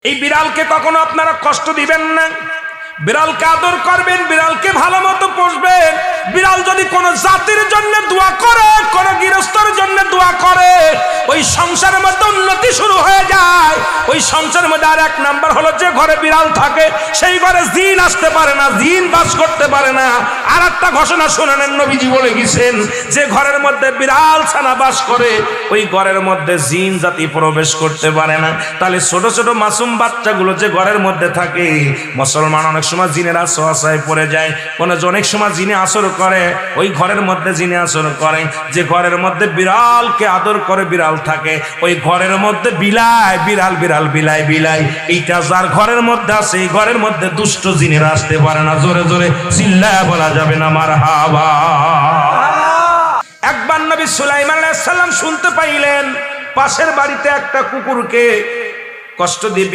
এই বিড়ালকে কখনো আপনারা কষ্ট দিবেন না, বিড়ালকে আদর করবেন, বিড়ালকে ভালো মতো পুষবেন। বিড়াল যদি কোনো জাতির জন্য দোয়া করে, কোনো গৃহস্থর জন্য দোয়া করে, ওই সংসারের মধ্যে উন্নতি শুরু হয়ে যায়। ওই সংসারের মধ্যে আর এক নাম্বার হলো, যে ঘরে বিড়াল থাকে সেই ঘরে জিন আসতে পারে না, জিন বাস করতে পারে না। আর একটা ঘোষণা শুনানেন, নবীজি বলে গেছেন, যে ঘরের মধ্যে বিড়াল ছানা বাস করে ওই ঘরের মধ্যে জিন জাতি প্রবেশ করতে পারে না। তাহলে ছোট ছোট মাসুম বাচ্চাগুলো যে ঘরের মধ্যে থাকে, মুসলমান অনেক সময় জিনের আশ্রয় পড়ে যায়, অনেক সময় জিনে আসর করে, ওই ঘরের মধ্যে জিনে আসর করে। যে ঘরের মধ্যে বিড়ালকে আদর করে বিড়াল থাকে, ওই ঘরের মধ্যে বিলাই বিড়াল বিড়াল বিলাই বিলাই, এইটা যার ঘরের মধ্যে আছে এই ঘরের মধ্যে দুষ্ট জিনেরা আসতে পারে না। জোরে জোরে চিল্লায়া বলা যাবে না মারহাবা। একবার নবী সুলাইমান আলাইহিস সালাম শুনতে পাইলেন পাশের বাড়িতে একটা কুকুরকে কষ্ট দিয়ে